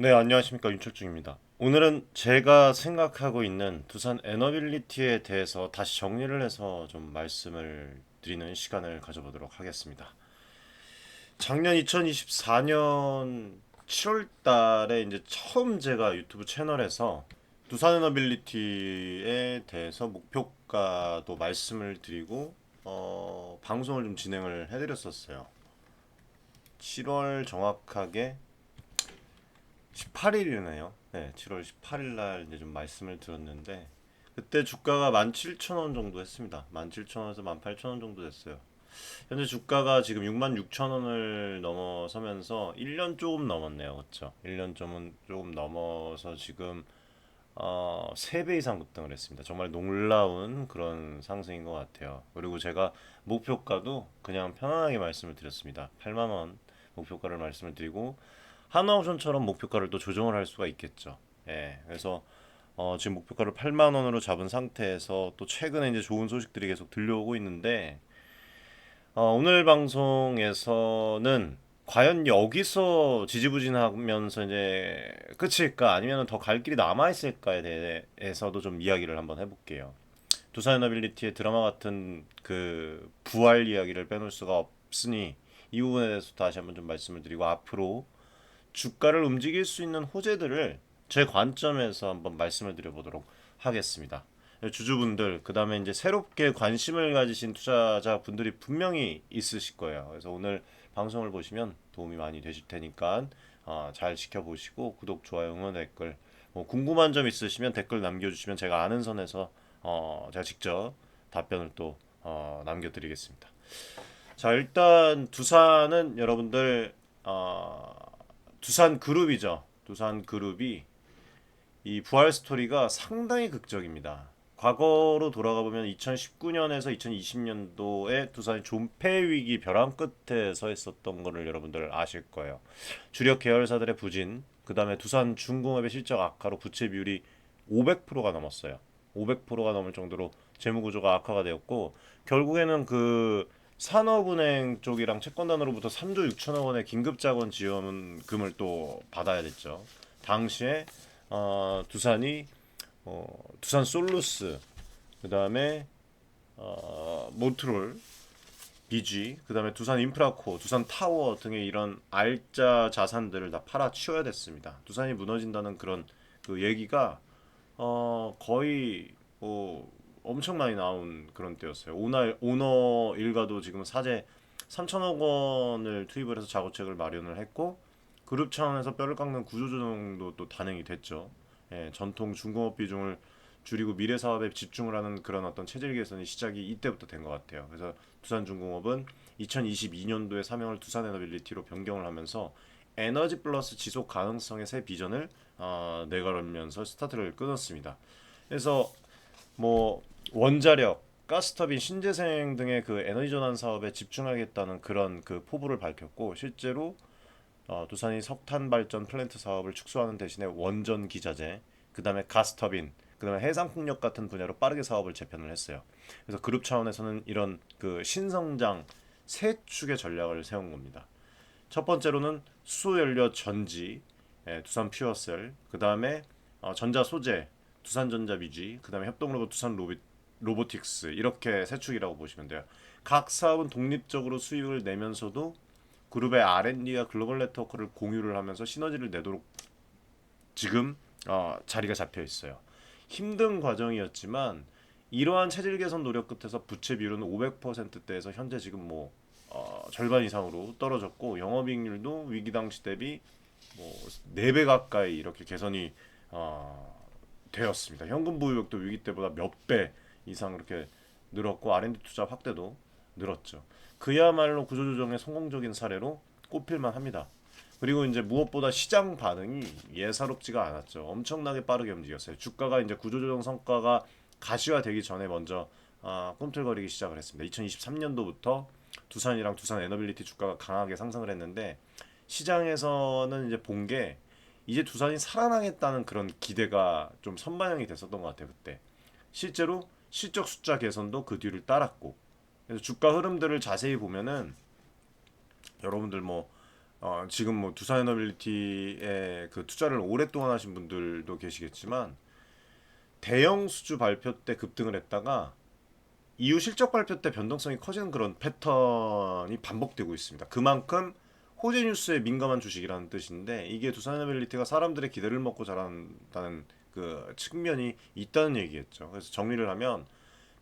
네, 안녕하십니까. 윤철중입니다. 오늘은 제가 생각하고 있는 두산 에너빌리티에 대해서 다시 정리를 해서 좀 말씀을 드리는 시간을 가져보도록 하겠습니다. 작년 2024년 7월 달에 이제 처음 제가 유튜브 채널에서 두산 에너빌리티에 대해서 목표가도 말씀을 드리고 방송을 좀 진행을 해드렸었어요. 7월 정확하게 18일이네요. 네, 7월 18일 날 이제 좀 말씀을 드렸는데 그때 주가가 17,000원 정도 했습니다. 17,000원에서 18,000원 정도 됐어요. 현재 주가가 지금 66,000원을 넘어서면서 1년 조금 넘었네요. 그렇죠? 1년 조금 넘어서 지금 3배 이상 급등을 했습니다. 정말 놀라운 그런 상승인 것 같아요. 그리고 제가 목표가도 그냥 편안하게 말씀을 드렸습니다. 8만 원 목표가를 말씀을 드리고 하나옵션처럼 목표가를 또 조정을 할 수가 있겠죠. 예, 그래서 지금 목표가를 8만 원으로 잡은 상태에서 또 최근에 이제 좋은 소식들이 계속 들려오고 있는데 오늘 방송에서는 과연 여기서 지지부진하면서 이제 끝일까 아니면 더 갈 길이 남아 있을까에 대해서도 좀 이야기를 한번 해볼게요. 두산에너빌리티의 드라마 같은 그 부활 이야기를 빼놓을 수가 없으니 이 부분에 대해서 다시 한번 좀 말씀을 드리고 앞으로 주가를 움직일 수 있는 호재들을 제 관점에서 한번 말씀을 드려보도록 하겠습니다. 주주분들, 그 다음에 이제 새롭게 관심을 가지신 투자자분들이 분명히 있으실 거예요. 그래서 오늘 방송을 보시면 도움이 많이 되실 테니까 잘 지켜보시고 구독, 좋아요, 응원 댓글 뭐 궁금한 점 있으시면 댓글 남겨주시면 제가 아는 선에서 제가 직접 답변을 또 남겨드리겠습니다. 자, 일단 두산은 여러분들 두산 그룹이죠. 두산 그룹이 이 부활 스토리가 상당히 극적입니다. 과거로 돌아가 보면 2019년에서 2020년도에 두산이 존폐 위기 벼랑 끝에 서 있었던 거를 여러분들 아실 거예요. 주력 계열사들의 부진, 그 다음에 두산 중공업의 실적 악화로 부채 비율이 500%가 넘었어요. 500%가 넘을 정도로 재무 구조가 악화가 되었고 결국에는 그 산업은행 쪽이랑 채권단으로부터 3조 6천억 원의 긴급 자본 지원금을 또 받아야 됐죠. 당시에 두산이 두산 솔루스, 그 다음에 모트롤, BG, 그 다음에 두산 인프라코, 두산 타워 등의 이런 알짜 자산들을 다 팔아치워야 됐습니다. 두산이 무너진다는 그런 그 얘기가 거의 엄청 많이 나온 그런 때였어요. 오너 일가도 지금 사재 3천억 원을 투입을 해서 자구책을 마련을 했고 그룹 차원에서 뼈를 깎는 구조조정도 또 단행이 됐죠. 예, 전통 중공업 비중을 줄이고 미래 사업에 집중을 하는 그런 어떤 체질 개선이 시작이 이때부터 된 것 같아요. 그래서 두산중공업은 2022년도에 사명을 두산에너빌리티로 변경을 하면서 에너지 플러스 지속 가능성의 새 비전을 내걸으면서 스타트를 끊었습니다. 그래서 뭐 원자력, 가스터빈, 신재생 등의 그 에너지 전환 사업에 집중하겠다는 그런 그 포부를 밝혔고 실제로 두산이 석탄 발전 플랜트 사업을 축소하는 대신에 원전 기자재, 그다음에 가스터빈, 그다음에 해상 풍력 같은 분야로 빠르게 사업을 재편을 했어요. 그래서 그룹 차원에서는 이런 그 신성장 세 축의 전략을 세운 겁니다. 첫 번째로는 수소연료 전지, 두산 퓨어셀, 그 다음에 전자 소재, 두산전자비지, 그 다음에 협동로봇 두산 로보틱스 이렇게 세 축이라고 보시면 돼요. 각 사업은 독립적으로 수익을 내면서도 그룹의 R&D와 글로벌 네트워크를 공유를 하면서 시너지를 내도록 지금 자리가 잡혀 있어요. 힘든 과정이었지만 이러한 체질 개선 노력 끝에서 부채 비율은 500%대에서 현재 지금 뭐 절반 이상으로 떨어졌고 영업이익률도 위기 당시 대비 뭐 4배 가까이 이렇게 개선이 되었습니다. 현금 보유액도 위기 때보다 몇 배 이상 그렇게 늘었고 R&D 투자 확대도 늘었죠. 그야말로 구조조정의 성공적인 사례로 꼽힐만 합니다. 그리고 이제 무엇보다 시장 반응이 예사롭지가 않았죠. 엄청나게 빠르게 움직였어요. 주가가 이제 구조조정 성과가 가시화되기 전에 먼저 꿈틀거리기 시작을 했습니다. 2023년도부터 두산이랑 두산 에너빌리티 주가가 강하게 상승을 했는데 시장에서는 이제 본 게 이제 두산이 살아나겠다는 그런 기대가 좀 선반영이 됐었던 것 같아요. 그때 실제로 실적 숫자 개선도 그 뒤를 따랐고 그래서 주가 흐름들을 자세히 보면은 여러분들 뭐 지금 뭐 두산 에너빌리티에 그 투자를 오랫동안 하신 분들도 계시겠지만 대형 수주 발표 때 급등을 했다가 이후 실적 발표 때 변동성이 커지는 그런 패턴이 반복되고 있습니다. 그만큼 호재 뉴스에 민감한 주식이라는 뜻인데 이게 두산에너빌리티가 사람들의 기대를 먹고 자란다는 그 측면이 있다는 얘기겠죠. 그래서 정리를 하면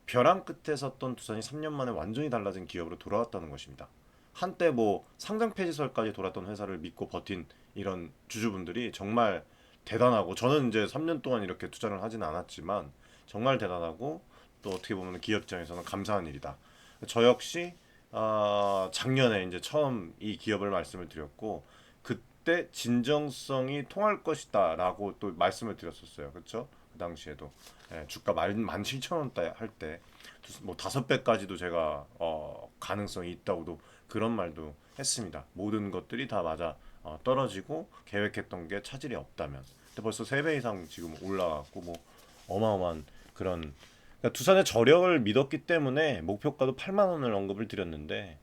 벼랑 끝에 섰던 두산이 3년 만에 완전히 달라진 기업으로 돌아왔다는 것입니다. 한때 뭐 상장 폐지설까지 돌았던 회사를 믿고 버틴 이런 주주분들이 정말 대단하고 저는 이제 3년 동안 이렇게 투자를 하지는 않았지만 정말 대단하고 또 어떻게 보면 기업 입장에서는 감사한 일이다. 저 역시 작년에 이제 처음 이 기업을 말씀을 드렸고 그때 진정성이 통할 것이다라고 또 말씀을 드렸었어요. 그렇죠? 그 당시에도 주가 17,000원대 할 때 뭐 5배까지도 제가 가능성이 있다고도 그런 말도 했습니다. 모든 것들이 다 맞아 떨어지고 계획했던 게 차질이 없다면. 근데 벌써 3배 이상 지금 올라갔고 뭐 어마어마한 그런 그러니까 두산의 저력을 믿었기 때문에 목표가도 8만 원을 언급을 드렸는데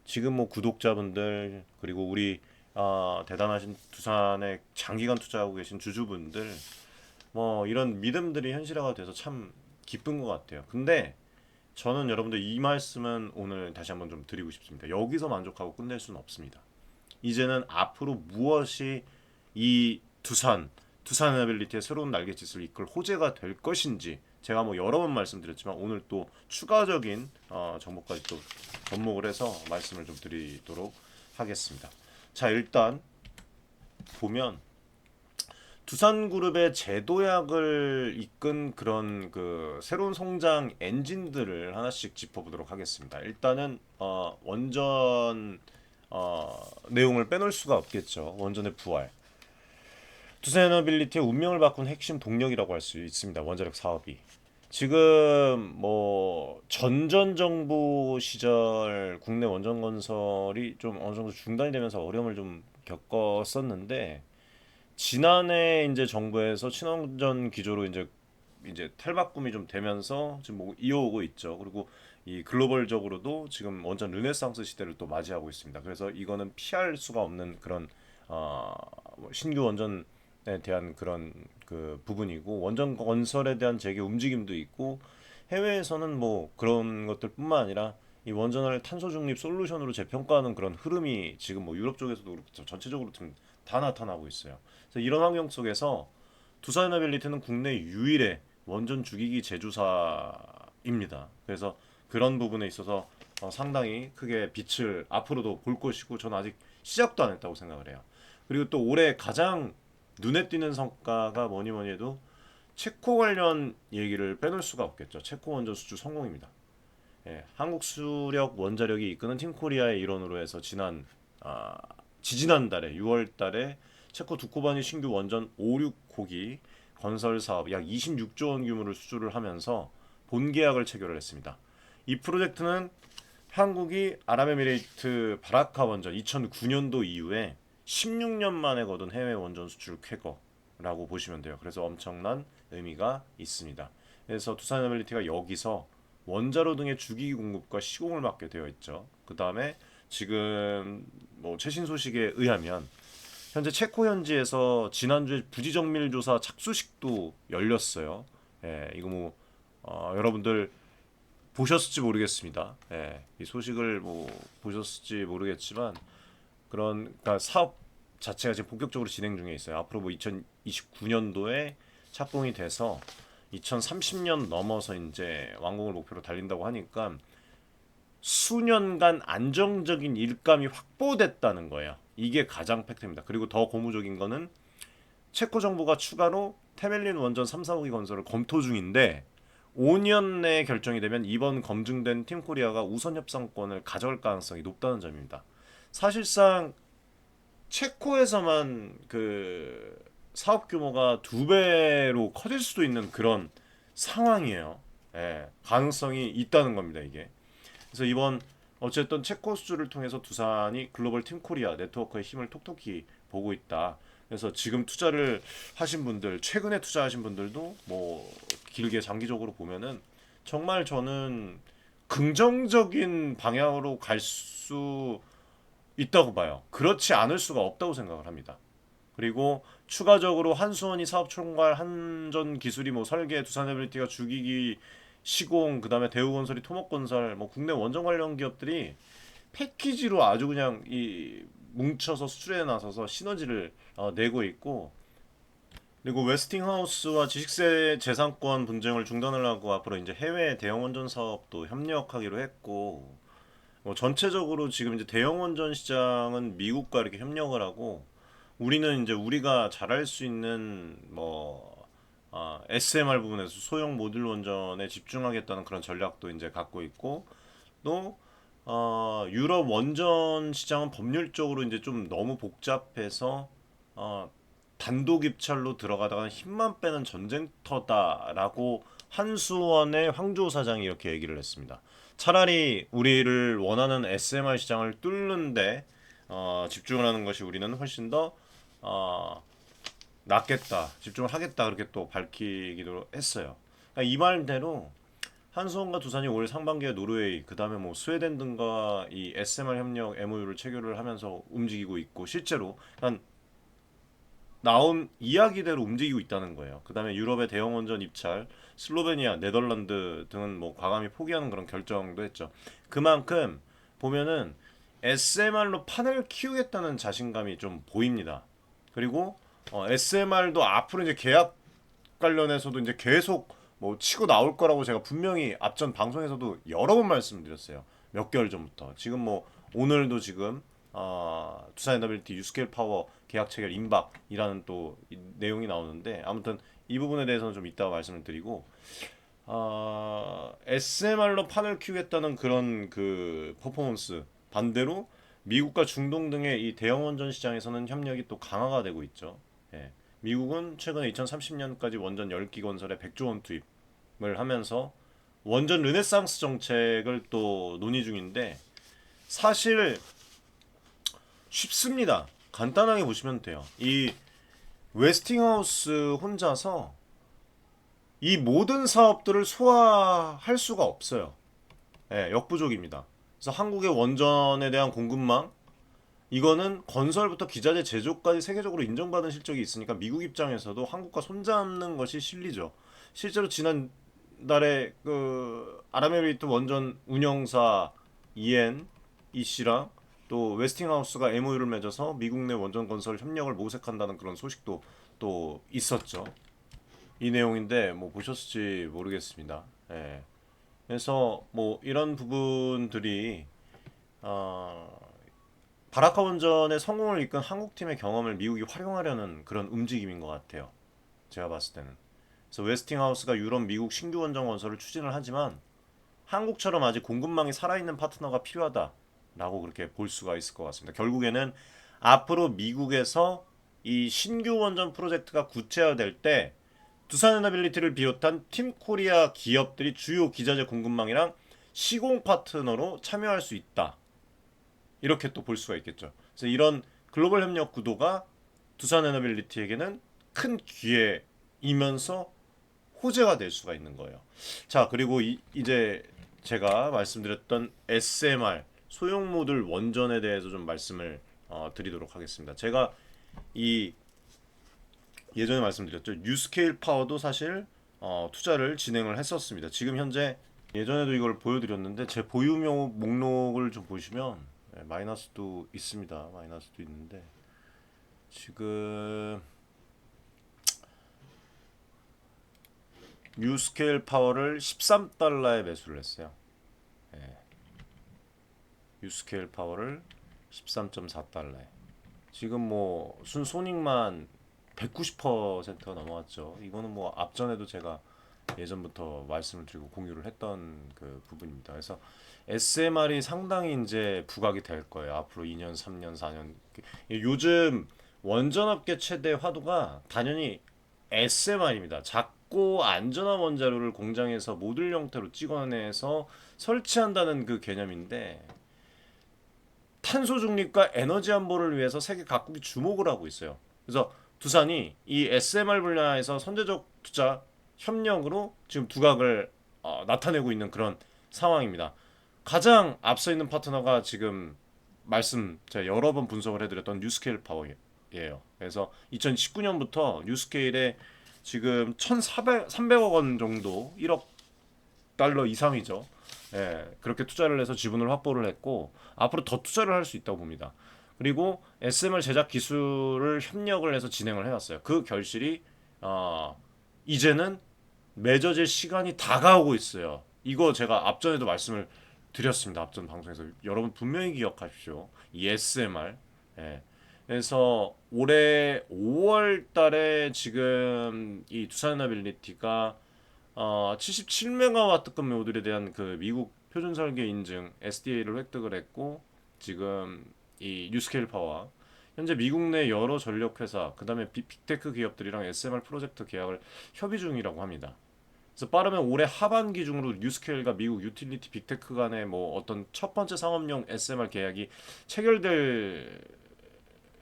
지금 뭐 구독자분들 그리고 우리 대단하신 두산에 장기간 투자하고 계신 주주분들 뭐 이런 믿음들이 현실화가 돼서 참 기쁜 것 같아요. 근데 저는 여러분들 이 말씀은 오늘 다시 한번 좀 드리고 싶습니다. 여기서 만족하고 끝낼 수는 없습니다. 이제는 앞으로 무엇이 이 두산 에너빌리티의 새로운 날갯짓을 이끌 호재가 될 것인지 제가 뭐 여러 번 말씀드렸지만 오늘 또 추가적인 정보까지 또 접목을 해서 말씀을 좀 드리도록 하겠습니다. 자 일단 보면 두산그룹의 제도약을 이끈 그런 그 새로운 성장 엔진들을 하나씩 짚어보도록 하겠습니다. 일단은 원전 내용을 빼놓을 수가 없겠죠. 원전의 부활. 두산에너빌리티의 운명을 바꾼 핵심 동력이라고 할 수 있습니다. 원자력 사업이. 지금 뭐 전전 정부 시절 국내 원전 건설이 좀 어느 정도 중단이 되면서 어려움을 좀 겪었었는데 지난해 이제 정부에서 친원전 기조로 이제 탈바꿈이 좀 되면서 지금 뭐 이어오고 있죠. 그리고 이 글로벌적으로도 지금 원전 르네상스 시대를 또 맞이하고 있습니다. 그래서 이거는 피할 수가 없는 그런 어, 신규 원전에 대한 그런 그 부분이고 원전 건설에 대한 재개 움직임도 있고 해외에서는 뭐 그런 것들뿐만 아니라 이 원전을 탄소 중립 솔루션으로 재평가하는 그런 흐름이 지금 뭐 유럽 쪽에서도 그렇고 전체적으로 지금 다 나타나고 있어요. 그래서 이런 환경 속에서 두산에너빌리티는 국내 유일의 원전 주기기 제조사입니다. 그래서 그런 부분에 있어서 상당히 크게 빛을 앞으로도 볼 것이고 저는 아직 시작도 안 했다고 생각을 해요. 그리고 또 올해 가장 눈에 띄는 성과가 뭐니 뭐니 해도 체코 관련 얘기를 빼놓을 수가 없겠죠. 체코 원전 수주 성공입니다. 한국 수력 원자력이 이끄는 팀코리아의 일원으로 해서 지지난달에 6월달에 체코 두코바니 신규 원전 5, 6호기 건설 사업 약 26조 원 규모를 수주를 하면서 본계약을 체결을 했습니다. 이 프로젝트는 한국이 아랍에미레이트 바라카 원전 2009년도 이후에 16년 만에 거둔 해외 원전 수출 쾌거라고 보시면 돼요. 그래서 엄청난 의미가 있습니다. 그래서 두산에너빌리티가 여기서 원자로 등의 주기기 공급과 시공을 맡게 되어 있죠. 그 다음에 지금 뭐 최신 소식에 의하면 현재 체코 현지에서 지난주에 부지 정밀 조사 착수식도 열렸어요. 이거 뭐 여러분들 보셨을지 모르겠습니다. 이 소식을 뭐 보셨을지 모르겠지만 그러니까 사업 자체가 지금 본격적으로 진행 중에 있어요. 앞으로 뭐 2029년도에 착공이 돼서 2030년 넘어서 이제 완공을 목표로 달린다고 하니까 수년간 안정적인 일감이 확보됐다는 거예요. 이게 가장 팩트입니다. 그리고 더 고무적인 거는 체코 정부가 추가로 테멜린 원전 3, 4호기 건설을 검토 중인데 5년 내에 결정이 되면 이번 검증된 팀코리아가 우선 협상권을 가져갈 가능성이 높다는 점입니다. 사실상 체코에서만 그 사업 규모가 2배로 커질 수도 있는 그런 상황이에요. 가능성이 있다는 겁니다, 이게. 그래서 이번 어쨌든 체코 수주를 통해서 두산이 글로벌 팀 코리아 네트워크의 힘을 톡톡히 보고 있다. 그래서 지금 투자를 하신 분들, 최근에 투자하신 분들도 뭐 길게 장기적으로 보면은 정말 저는 긍정적인 방향으로 갈 수 있다고 봐요. 그렇지 않을 수가 없다고 생각을 합니다. 그리고 추가적으로 한수원이 사업 총괄, 한전 기술이 뭐 설계, 두산에너비티가 주기기, 시공, 그다음에 대우건설이 토목건설, 뭐 국내 원전 관련 기업들이 패키지로 아주 그냥 이 뭉쳐서 수출에 나서서 시너지를 내고 있고, 그리고 웨스팅하우스와 지식세 재산권 분쟁을 중단하려고 앞으로 이제 해외 대형 원전 사업도 협력하기로 했고, 뭐 전체적으로 지금 이제 대형 원전 시장은 미국과 이렇게 협력을 하고, 우리는 이제 우리가 잘할 수 있는 뭐 SMR 부분에서 소형 모듈 원전에 집중하겠다는 그런 전략도 이제 갖고 있고, 또 유럽 원전 시장은 법률적으로 이제 좀 너무 복잡해서 어, 단독 입찰로 들어가다가 힘만 빼는 전쟁터다라고 한수원의 황조 사장이 이렇게 얘기를 했습니다. 차라리 우리를 원하는 SMR 시장을 뚫는데 집중을 하는 것이 우리는 훨씬 더 어, 낫겠다, 집중을 하겠다 그렇게 또 밝히기도 했어요. 그러니까 이 말대로 한수원과 두산이 올 상반기에 노르웨이, 그 다음에 뭐 스웨덴 등과 이 SMR 협력 MOU를 체결을 하면서 움직이고 있고, 실제로 한 나온 이야기대로 움직이고 있다는 거예요. 그 다음에 유럽의 대형 원전 입찰, 슬로베니아, 네덜란드 등은 뭐 과감히 포기하는 그런 결정도 했죠. 그만큼 보면은 SMR로 판을 키우겠다는 자신감이 좀 보입니다. 그리고 SMR도 앞으로 이제 계약 관련해서도 이제 계속 뭐 치고 나올 거라고 제가 분명히 앞전 방송에서도 여러 번 말씀드렸어요. 몇 개월 전부터. 지금 뭐 오늘도 지금 두산에너빌리티 유스케일 파워 계약 체결 임박이라는 또 내용이 나오는데, 아무튼 이 부분에 대해서는 좀 이따가 말씀을 드리고, SMR로 판을 키우겠다는 그런 그 퍼포먼스 반대로 미국과 중동 등의 이 대형 원전 시장에서는 협력이 또 강화가 되고 있죠. 예. 미국은 최근에 2030년까지 원전 10기 건설에 100조 원 투입을 하면서 원전 르네상스 정책을 또 논의 중인데, 사실 쉽습니다. 간단하게 보시면 돼요. 이 웨스팅하우스 혼자서 이 모든 사업들을 소화할 수가 없어요. 예, 역부족입니다. 그래서 한국의 원전에 대한 공급망, 이거는 건설부터 기자재 제조까지 세계적으로 인정받은 실적이 있으니까 미국 입장에서도 한국과 손잡는 것이 실리죠. 실제로 지난달에 그 아랍에미리트 원전 운영사 EN 이씨랑 또 웨스팅하우스가 MOU를 맺어서 미국 내 원전 건설 협력을 모색한다는 그런 소식도 또 있었죠. 이 내용인데 뭐 보셨을지 모르겠습니다. 예. 그래서 뭐 이런 부분들이 어, 바라카 원전의 성공을 이끈 한국팀의 경험을 미국이 활용하려는 그런 움직임인 것 같아요. 제가 봤을 때는. 그래서 웨스팅하우스가 유럽, 미국 신규 원전 건설을 추진을 하지만 한국처럼 아직 공급망이 살아있는 파트너가 필요하다라고 그렇게 볼 수가 있을 것 같습니다. 결국에는 앞으로 미국에서 이 신규 원전 프로젝트가 구체화될 때 두산에너빌리티를 비롯한 팀 코리아 기업들이 주요 기자재 공급망이랑 시공 파트너로 참여할 수 있다. 이렇게 또 볼 수가 있겠죠. 그래서 이런 글로벌 협력 구도가 두산 에너빌리티에게는 큰 기회이면서 호재가 될 수가 있는 거예요. 자, 그리고 이제 제가 말씀드렸던 SMR 소형 모듈 원전에 대해서 좀 말씀을 드리도록 하겠습니다. 제가 이 예전에 말씀드렸죠. 뉴스케일 파워도 사실 투자를 진행을 했었습니다. 지금 현재, 예전에도 이걸 보여드렸는데 제 보유명 목록을 좀 보시면 마이너스도 있습니다. 마이너스도 있는데 지금 뉴스케일 파워를 13달러에 매수를 했어요. 예. 뉴스케일 파워를 13.4달러에. 지금 뭐 순손익만 190%가 넘어갔죠. 이거는 뭐 앞전에도 제가 예전부터 말씀을 드리고 공유를 했던 그 부분입니다. 그래서 SMR이 상당히 이제 부각이 될 거예요. 앞으로 2년, 3년, 4년. 요즘 원전업계 최대 화두가 단연히 SMR입니다. 작고 안전한 원자로를 공장에서 모듈 형태로 찍어내서 설치한다는 그 개념인데, 탄소 중립과 에너지 안보를 위해서 세계 각국이 주목을 하고 있어요. 그래서 두산이 이 SMR 분야에서 선제적 투자 협력으로 지금 두각을 나타내고 있는 그런 상황입니다. 가장 앞서 있는 파트너가 지금 제가 여러 번 분석을 해드렸던 뉴스케일 파워예요. 그래서 2019년부터 뉴스케일에 지금 300억 원 정도 1억 달러 이상이죠. 예, 그렇게 투자를 해서 지분을 확보를 했고 앞으로 더 투자를 할 수 있다고 봅니다. 그리고 SMR 제작 기술을 협력을 해서 진행을 해왔어요. 그 결실이 이제는 맺어질 시간이 다가오고 있어요. 이거 제가 앞전에도 말씀을 드렸습니다. 앞전 방송에서 여러분 분명히 기억하십시오. 이 SMR. 예. 그래서 올해 5월 달에 지금 이 두산에너빌리티가 77메가와트급 모듈에 대한 그 미국 표준 설계 인증 SDA를 획득을 했고 지금 이 뉴스케일 파워 현재 미국 내 여러 전력 회사 그다음에 빅테크 기업들이랑 SMR 프로젝트 계약을 협의 중이라고 합니다. 그래서 빠르면 올해 하반기 중으로 뉴스케일과 미국 유틸리티 빅테크 간의 뭐 어떤 첫 번째 상업용 SMR 계약이 체결될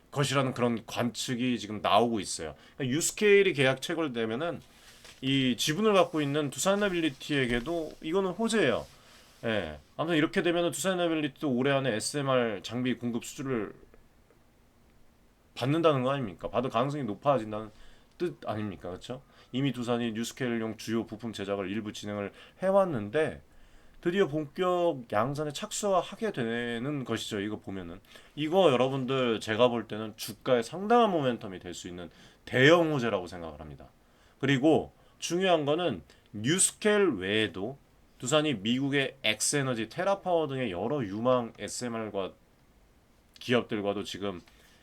것이라는 그런 관측이 지금 나오고 있어요. 그러니까 유스케일이 계약 체결되면은 이 지분을 갖고 있는 두산에너빌리티에게도 이거는 호재예요. 예. 아무튼 이렇게 되면은 두산에너빌리티도 올해 안에 SMR 장비 공급 수주를 받는다는 거 아닙니까? 받을 가능성이 높아진다는 뜻 아닙니까? 그렇죠? 이미 두산이 뉴스케일용 주요 부품 제작을 일부 진행을 해왔는데 드디어 본격 양산에 착수하게 되는 것이죠. 이거 보면은 이거 여러분들 제가 볼 때는 주가에 상당한 모멘텀이 될 수 있는 대형 호재라고 생각을 합니다. 그리고 중요한 거는 뉴스케일 외에도 두산이 미국의 엑스에너지, 테라파워 등의 여러 유망 SMR과 기업들과도 지금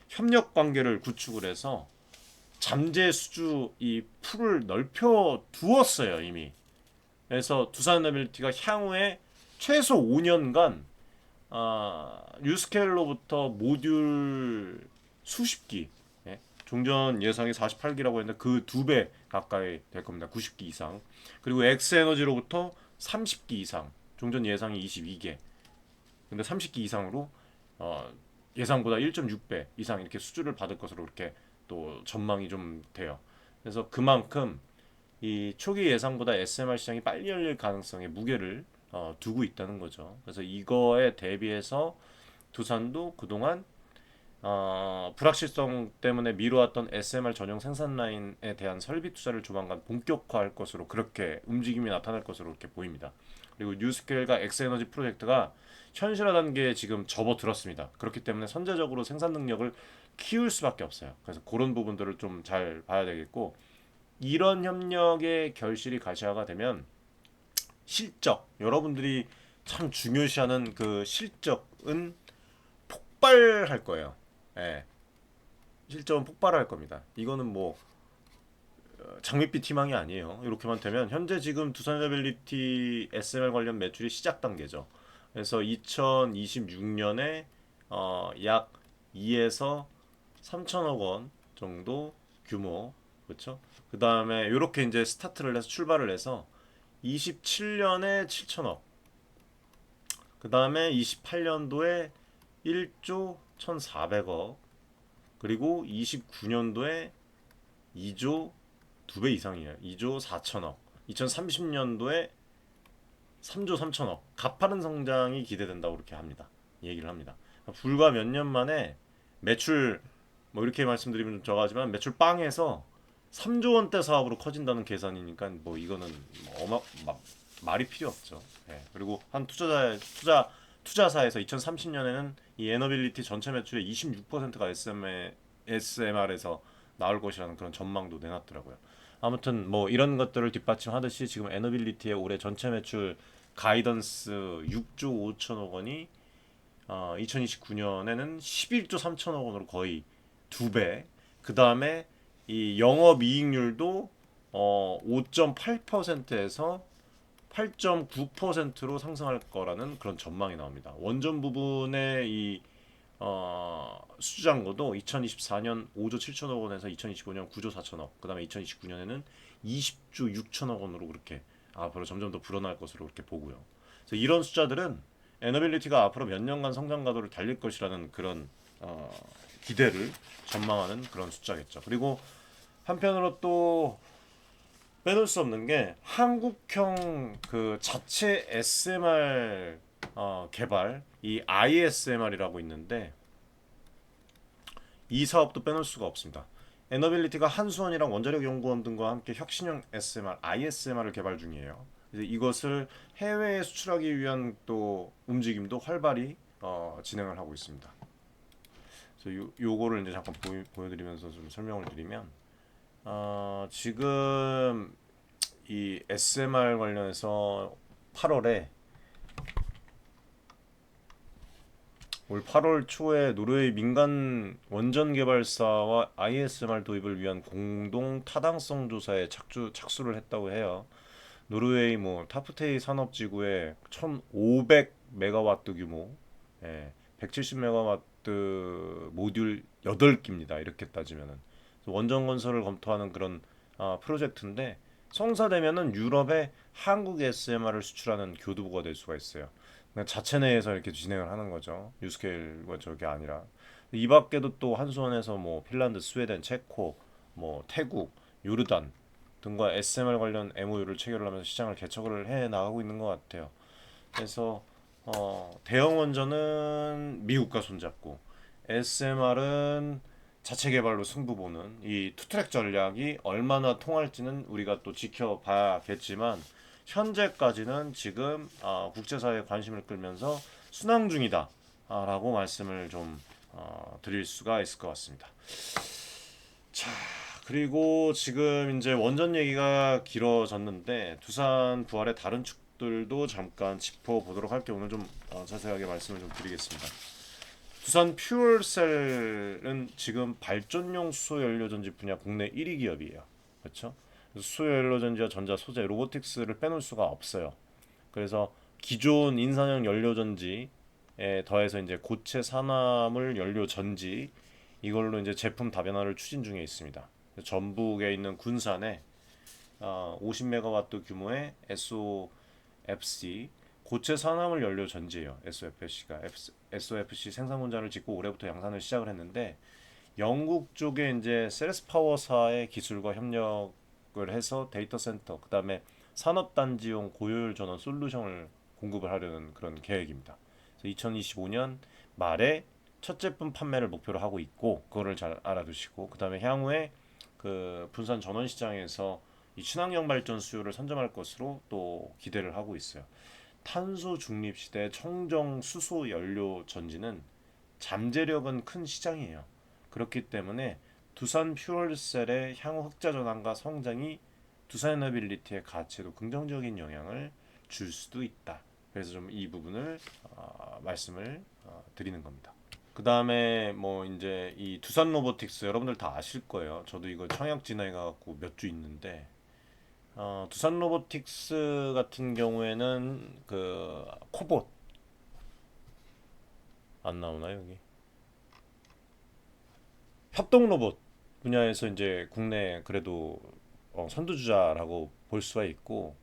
협력 관계를 구축을 해서 잠재 수주 이 풀을 넓혀 두었어요 이미. 그래서 두산에너빌리티가 향후에 최소 5년간 뉴스케일로부터 모듈 수십 기, 예? 종전 예상이 48기라고 했는데 그 2배 가까이 될 겁니다. 90기 이상. 그리고 엑스에너지로부터 30기 이상, 종전 예상이 22개. 근데 30기 이상으로 예상보다 1.6배 이상 이렇게 수주를 받을 것으로 이렇게 또 전망이 좀 돼요. 그래서 그만큼 이 초기 예상보다 SMR 시장이 빨리 열릴 가능성에 무게를 두고 있다는 거죠. 그래서 이거에 대비해서 두산도 그동안 불확실성 때문에 미뤄왔던 SMR 전용 생산 라인에 대한 설비 투자를 조만간 본격화할 것으로 그렇게 움직임이 나타날 것으로 이렇게 보입니다. 그리고 뉴스케일과 엑스에너지 프로젝트가 현실화 단계에 지금 접어들었습니다. 그렇기 때문에 선제적으로 생산 능력을 키울 수밖에 없어요. 그래서 그런 부분들을 좀 잘 봐야 되겠고 이런 협력의 결실이 가시화가 되면 실적 여러분들이 참 중요시하는 그 실적은 폭발할 거예요. 예. 실적은 폭발할 겁니다. 이거는 뭐 장밋빛 희망이 아니에요. 이렇게만 되면 현재 지금 두산에너빌리티 SMR 관련 매출이 시작 단계죠. 그래서 2026년에 약 2에서 3천억 원 정도 규모 그렇죠? 그 다음에 이렇게 이제 스타트를 해서 출발을 해서 27년에 7천억 그 다음에 28년도에 1조 1,400억 그리고 29년도에 2조 2배 이상이에요. 2조 4천억 2030년도에 3조 3천억 가파른 성장이 기대된다고 그렇게 합니다. 얘기를 합니다. 불과 몇 년 만에 매출 뭐 이렇게 말씀드리면 좀 적하지만 매출 빵에서 3조 원대 사업으로 커진다는 계산이니까 뭐 이거는 말이 필요 없죠. 예. 그리고 한 투자사에서 2030년에는 이 에너빌리티 전체 매출의 26%가 SMR에서 나올 것이라는 그런 전망도 내놨더라고요. 아무튼 뭐 이런 것들을 뒷받침하듯이 지금 에너빌리티의 올해 전체 매출 가이던스 6조 5천억 원이 2029년에는 11조 3천억 원으로 거의 2배. 그 다음에 이 영업이익률도 5.8%에서 8.9%로 상승할 거라는 그런 전망이 나옵니다. 원전 부분의 이 수주잔고도 2024년 5조 7천억 원에서 2025년 9조 4천억, 그다음에 2029년에는 20조 6천억 원으로 그렇게 앞으로 점점 더 불어날 것으로 그렇게 보고요. 그래서 이런 숫자들은 에너빌리티가 앞으로 몇 년간 성장 가도를 달릴 것이라는 그런 기대를 전망하는 그런 숫자겠죠. 그리고 한편으로 또 빼놓을 수 없는 게 한국형 그 자체 SMR 개발 이 ISMR이라고 있는데 이 사업도 빼놓을 수가 없습니다. 에너빌리티가 한수원이랑 원자력 연구원 등과 함께 혁신형 SMR, ISMR을 개발 중이에요. 그래서 이것을 해외에 수출하기 위한 또 움직임도 활발히 진행을 하고 있습니다. 그래서 요거를 이제 잠깐 보여드리면서 좀 설명을 드리면 지금 이 SMR 관련해서 8월에 올 8월 초에 노르웨이 민간 원전 개발사와 ISMR 도입을 위한 공동 타당성 조사에 착수를 했다고 해요. 노르웨이 뭐 타프테이 산업지구에 1,500 메가와트 규모, 170 메가와트 모듈 8기입니다. 이렇게 따지면은 원전 건설을 검토하는 그런 프로젝트인데 성사되면은 유럽에 한국 SMR을 수출하는 교두보가 될 수가 있어요. 그냥 자체 내에서 이렇게 진행을 하는 거죠. 유스케일과 저게 아니라 이 밖에도 또 한수원에서 뭐 핀란드, 스웨덴, 체코, 뭐 태국, 요르단 등과 SMR 관련 MOU를 체결하면서 시장을 개척을 해 나가고 있는 것 같아요. 그래서 대형 원전은 미국과 손잡고 SMR은 자체 개발로 승부 보는 이 투트랙 전략이 얼마나 통할지는 우리가 또 지켜봐야겠지만 현재까지는 지금 국제사회의 관심을 끌면서 순항 중이다라고 말씀을 좀 드릴 수가 있을 것 같습니다. 자, 그리고 지금 이제 원전 얘기가 길어졌는데 두산 부활의 다른 축들도 잠깐 짚어보도록 할게요. 오늘 좀 자세하게 말씀을 좀 드리겠습니다. 두산 퓨얼셀은 지금 발전용 수소연료전지 분야 국내 1위 기업이에요. 그렇죠? 수소연료전지와 전자 소재, 로보틱스를 빼놓을 수가 없어요. 그래서 기존 인산형 연료전지에 더해서 이제 고체 산화물 연료 전지 이걸로 이제 제품 다변화를 추진 중에 있습니다. 전북에 있는 군산에 50메가와트 규모의 SOFC 고체 산화물 연료 전지예요. SOFC 생산 공장을 짓고 올해부터 양산을 시작을 했는데 영국 쪽에 이제 셀스 파워사의 기술과 협력을 해서 데이터 센터 그다음에 산업 단지용 고효율 전원 솔루션을 공급을 하려는 그런 계획입니다. 그래서 2025년 말에 첫 제품 판매를 목표로 하고 있고 그거를 잘 알아두시고 그다음에 향후에 그 분산 전원 시장에서 이 친환경 발전 수요를 선점할 것으로 또 기대를 하고 있어요. 탄소 중립 시대 청정 수소 연료 전지는 잠재력은 큰 시장이에요. 그렇기 때문에 두산 퓨얼셀의 향후 흑자 전환과 성장이 두산에너빌리티의 가치에도 긍정적인 영향을 줄 수도 있다. 그래서 좀 이 부분을 말씀을 드리는 겁니다. 그 다음에 뭐 이제 이 두산 로보틱스 여러분들 다 아실 거예요. 저도 이거 청약 진행해 갖고 몇 주 있는데 두산 로보틱스 같은 경우에는 그 코봇 안 나오나 여기 협동 로봇 분야에서 이제 국내 그래도 선두주자라고 볼 수가 있고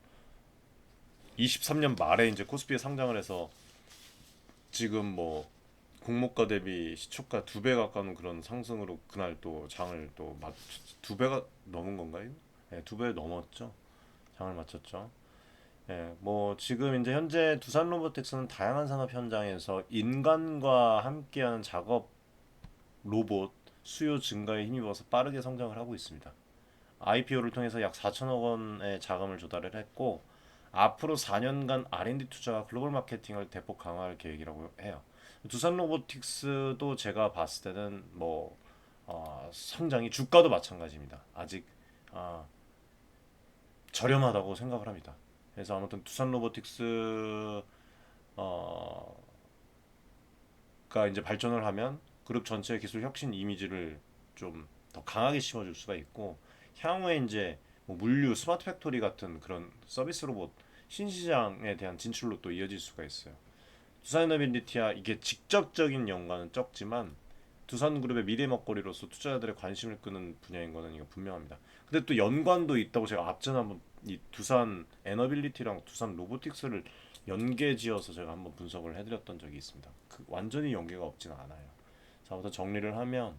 23년 말에 이제 코스피에 상장을 해서 지금 뭐 공모가 대비 시초가 2배 가까운 그런 상승으로 그날 또 장을 또 2배가 넘은 건가요? 네, 2배 넘었죠. 장을 마쳤죠. 예, 뭐 지금 이제 현재 두산 로보틱스는 다양한 산업 현장에서 인간과 함께하는 작업 로봇 수요 증가에 힘입어서 빠르게 성장을 하고 있습니다. IPO를 통해서 약 4천억 원의 자금을 조달을 했고 앞으로 4년간 R&D 투자와 글로벌 마케팅을 대폭 강화할 계획이라고 해요. 두산 로보틱스도 제가 봤을 때는 뭐 성장이 주가도 마찬가지입니다. 아직 어, 저렴하다고 생각을 합니다. 그래서 아무튼 두산 로보틱스 어, 가 이제 발전을 하면 그룹 전체의 기술 혁신 이미지를 좀 더 강하게 심어줄 수가 있고 향후에 이제 뭐 물류, 스마트 팩토리 같은 그런 서비스 로봇 신시장에 대한 진출로 또 이어질 수가 있어요. 두산에너빌리티와 이게 직접적인 연관은 적지만 두산그룹의 미래 먹거리로서 투자자들의 관심을 끄는 분야인 거는 이거 분명합니다. 근데 또 연관도 있다고 제가 앞전에 한번 이 두산 에너빌리티랑 두산 로보틱스를 연계지어서 제가 한번 분석을 해드렸던 적이 있습니다. 그 완전히 연계가 없지는 않아요. 자, 아무튼 정리를 하면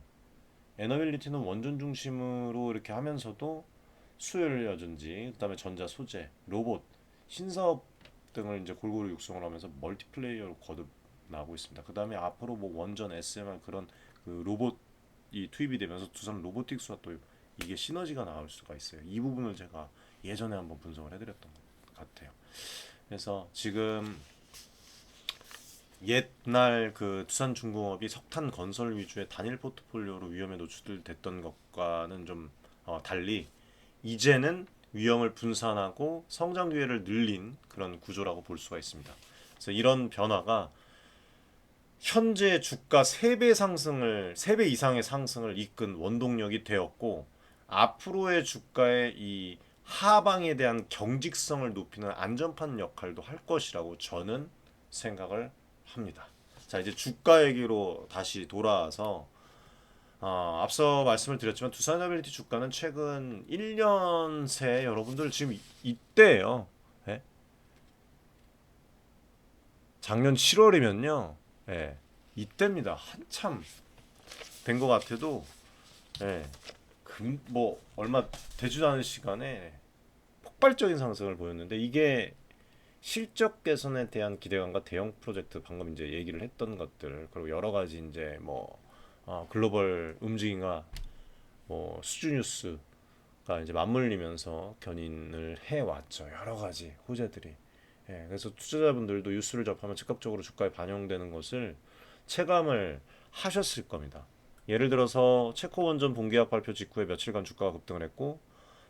에너빌리티는 원전 중심으로 이렇게 하면서도 수요연료전지, 그다음에 전자 소재, 로봇, 신사업 등을 이제 골고루 육성을 하면서 멀티플레이어로 거듭나고 있습니다. 그 다음에 앞으로 뭐 원전 SMR 그런 그 로봇이 투입이 되면서 두산 로보틱스와 또 이게 시너지가 나올 수가 있어요. 이 부분을 제가 예전에 한번 분석을 해드렸던 것 같아요. 그래서 지금 옛날 그 두산중공업이 석탄 건설 위주의 단일 포트폴리오로 위험에 노출됐던 것과는 좀 달리 이제는 위험을 분산하고 성장 기회를 늘린 그런 구조라고 볼 수가 있습니다. 그래서 이런 변화가 현재 주가 3배 상승을 3배 이상의 상승을 이끈 원동력이 되었고 앞으로의 주가의 이 하방에 대한 경직성을 높이는 안전판 역할도 할 것이라고 저는 생각을 합니다. 자, 이제 주가 얘기로 다시 돌아와서 앞서 말씀을 드렸지만 두산하빌리티 주가는 최근 1년 새 여러분들 지금 이때예요. 예? 작년 7월이면요. 예. 이때입니다. 한참 된 것 같아도 예. 뭐 얼마 되지도 않은 시간에 폭발적인 상승을 보였는데 이게 실적 개선에 대한 기대감과 대형 프로젝트 방금 이제 얘기를 했던 것들 그리고 여러 가지 이제 뭐 글로벌 움직임과 뭐 수주 뉴스가 이제 맞물리면서 견인을 해 왔죠. 여러 가지 호재들이. 예, 그래서 투자자분들도 뉴스를 접하면 즉각적으로 주가에 반영되는 것을 체감을 하셨을 겁니다. 예를 들어서 체코 원전 본계약 발표 직후에 며칠간 주가가 급등을 했고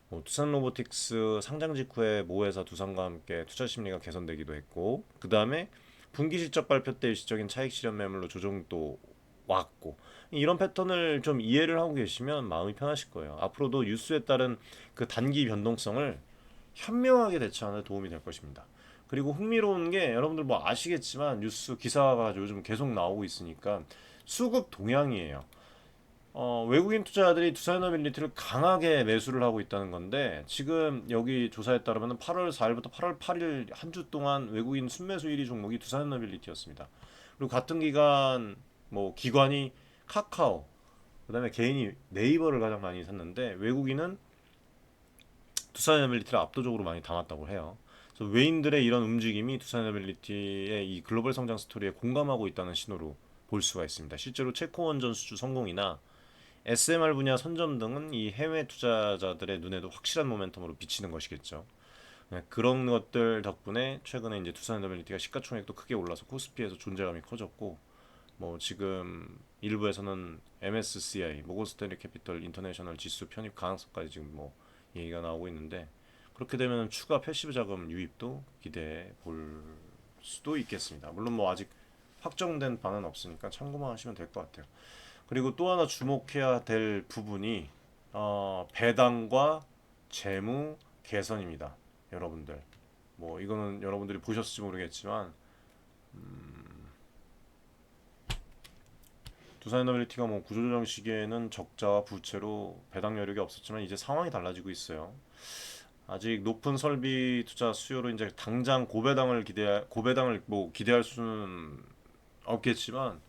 뭐 두산 로보틱스 상장 직후에 모회사 두산과 함께 투자 심리가 개선되기도 했고 그 다음에 분기 실적 발표 때 일시적인 차익 실현 매물로 조정도 왔고 이런 패턴을 좀 이해를 하고 계시면 마음이 편하실 거예요. 앞으로도 뉴스에 따른 그 단기 변동성을 현명하게 대처하는 데 도움이 될 것입니다. 그리고 흥미로운 게 여러분들 뭐 아시겠지만 뉴스 기사가 요즘 계속 나오고 있으니까 수급 동향이에요. 외국인 투자자들이 두산에너빌리티를 강하게 매수를 하고 있다는 건데 지금 여기 조사에 따르면 8월 4일부터 8월 8일 한 주 동안 외국인 순매수 1위 종목이 두산에너빌리티였습니다. 그리고 같은 기간 뭐 기관이 카카오, 그다음에 개인이 네이버를 가장 많이 샀는데 외국인은 두산에너빌리티를 압도적으로 많이 담았다고 해요. 그래서 외인들의 이런 움직임이 두산에너빌리티의 이 글로벌 성장 스토리에 공감하고 있다는 신호로 볼 수가 있습니다. 실제로 체코 원전 수주 성공이나 SMR 분야 선점 등은 이 해외 투자자들의 눈에도 확실한 모멘텀으로 비치는 것이겠죠. 네, 그런 것들 덕분에 최근에 이제 두산에너빌리티가 시가총액도 크게 올라서 코스피에서 존재감이 커졌고 뭐 지금 일부에서는 MSCI 모건스탠리 캐피털 인터내셔널 지수 편입 가능성까지 지금 뭐 얘기가 나오고 있는데 그렇게 되면 추가 패시브 자금 유입도 기대해 볼 수도 있겠습니다. 물론 뭐 아직 확정된 바는 없으니까 참고만 하시면 될 것 같아요. 그리고 또 하나 주목해야 될 부분이 배당과 재무 개선입니다. 여러분들 뭐 이거는 여러분들이 보셨을지 모르겠지만 두산에너빌리티가 뭐 구조조정 시기에는 적자와 부채로 배당 여력이 없었지만 이제 상황이 달라지고 있어요. 아직 높은 설비 투자 수요로 이제 당장 고배당을 뭐 기대할 수는 없겠지만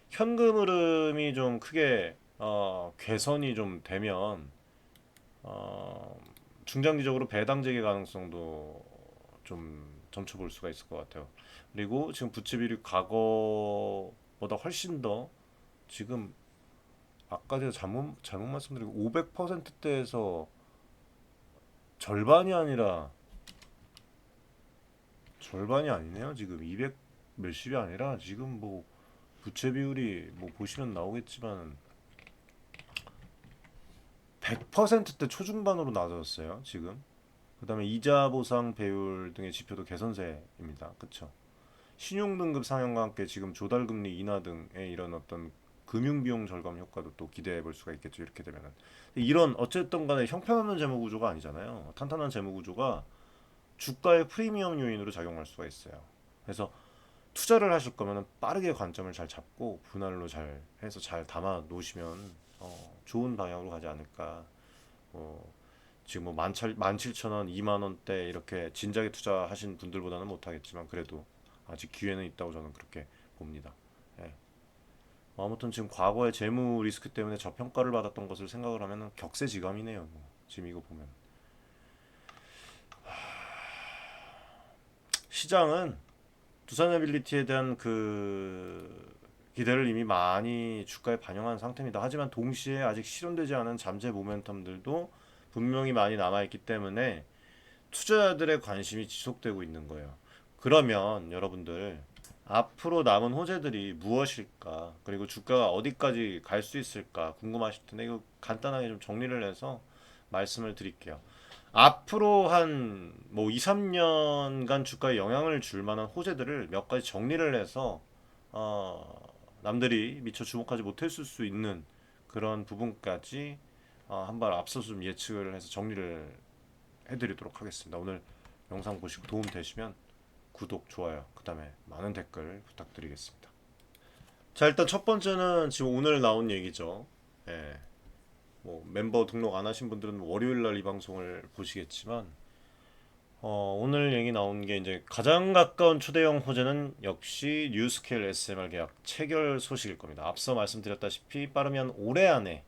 현금 흐름이 좀 크게 개선이 좀 되면 중장기적으로 배당 재개 가능성도 좀 점쳐 볼 수가 있을 것 같아요. 그리고 지금 부채 비율이 과거보다 훨씬 더 지금 아까 제가 잘못 말씀드리고 500%대에서 절반이 아니라 절반이 아니네요. 지금 200 몇십이 아니라 지금 뭐 부채 비율이 뭐 보시면 나오겠지만 100%대 초중반으로 낮아졌어요. 지금. 그다음에 이자 보상 배율 등의 지표도 개선세입니다. 그렇죠? 신용 등급 상향과 함께 지금 조달 금리 인하 등의 이런 어떤 금융 비용 절감 효과도 또 기대해 볼 수가 있겠죠. 이렇게 되면은 이런 어쨌든 간에 형편없는 재무 구조가 아니잖아요. 탄탄한 재무 구조가 주가의 프리미엄 요인으로 작용할 수가 있어요. 그래서 투자를 하실 거면 빠르게 관점을 잘 잡고 분할로 잘 해서 잘 담아 놓으시면 좋은 방향으로 가지 않을까. 어, 지금 뭐 17,000원, 2만 원대 이렇게 진작에 투자하신 분들보다는 못하겠지만 그래도 아직 기회는 있다고 저는 그렇게 봅니다. 예. 아무튼 지금 과거의 재무 리스크 때문에 저평가를 받았던 것을 생각을 하면 격세지감이네요. 뭐. 지금 이거 보면 시장은 두산에빌리티에 대한 그 기대를 이미 많이 주가에 반영한 상태입니다. 하지만 동시에 아직 실현되지 않은 잠재 모멘텀들도 분명히 많이 남아있기 때문에 투자자들의 관심이 지속되고 있는 거예요. 그러면 여러분들 앞으로 남은 호재들이 무엇일까? 그리고 주가가 어디까지 갈 수 있을까? 궁금하실 텐데 이거 간단하게 좀 정리를 해서 말씀을 드릴게요. 앞으로 한 뭐 2, 3년간 주가에 영향을 줄 만한 호재들을 몇 가지 정리를 해서 남들이 미처 주목하지 못했을 수 있는 그런 부분까지 한발 앞서서 좀 예측을 해서 정리를 해드리도록 하겠습니다. 오늘 영상 보시고 도움 되시면 구독, 좋아요, 그 다음에 많은 댓글 부탁드리겠습니다. 자, 일단 첫 번째는 지금 오늘 나온 얘기죠. 예, 뭐 멤버 등록 안 하신 분들은 월요일 날 이 방송을 보시겠지만 오늘 얘기 나온 게 이제 가장 가까운 초대형 호재는 역시 뉴스케일 SMR 계약 체결 소식일 겁니다. 앞서 말씀드렸다시피 빠르면 올해 안에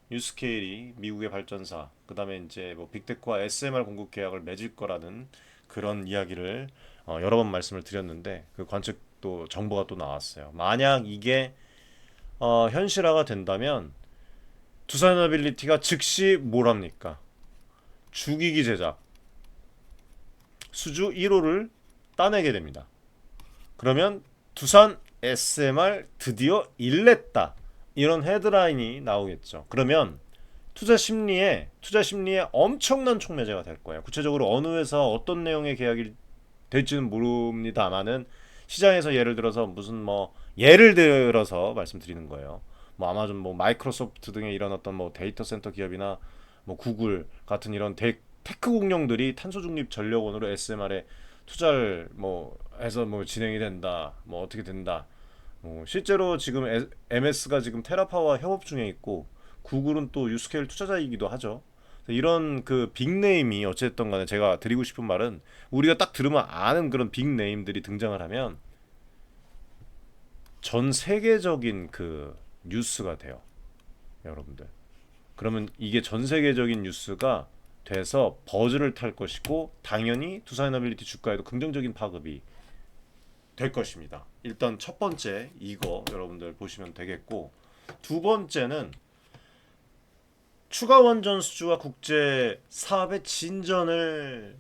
뉴스케일이 미국의 발전사, 그 다음에 이제 뭐 빅테크와 SMR 공급 계약을 맺을 거라는 그런 이야기를 여러 번 말씀을 드렸는데 그 관측도 정보가 또 나왔어요. 만약 이게 현실화가 된다면 두산에너빌리티가 즉시 뭘 합니까? 주기기 제작 수주 1호를 따내게 됩니다. 그러면 두산 SMR 드디어 일냈다. 이런 헤드라인이 나오겠죠. 그러면 투자 심리에 엄청난 촉매제가 될 거예요. 구체적으로 어느 회사 어떤 내용의 계약이 될지는 모릅니다만은 시장에서 예를 들어서 예를 들어서 말씀드리는 거예요. 뭐 아마존, 뭐 마이크로소프트 등의 이런 어떤 뭐 데이터 센터 기업이나 뭐 구글 같은 이런 테크 공룡들이 탄소 중립 전력원으로 SMR에 투자를 뭐 해서 뭐 진행이 된다. 뭐 어떻게 된다. 실제로 지금 MS가 지금 테라파와 협업 중에 있고 구글은 또 유스케일 투자자이기도 하죠. 이런 그 빅네임이 어쨌든 간에 제가 드리고 싶은 말은 우리가 딱 들으면 아는 그런 빅네임들이 등장을 하면 전 세계적인 그 뉴스가 돼요. 여러분들. 그러면 이게 전 세계적인 뉴스가 돼서 버즈를 탈 것이고 당연히 두산에너빌리티 주가에도 긍정적인 파급이 될 것입니다. 일단 첫 번째 이거 여러분들 보시면 되겠고 두 번째는 추가 원전 수주와 국제 사업의 진전을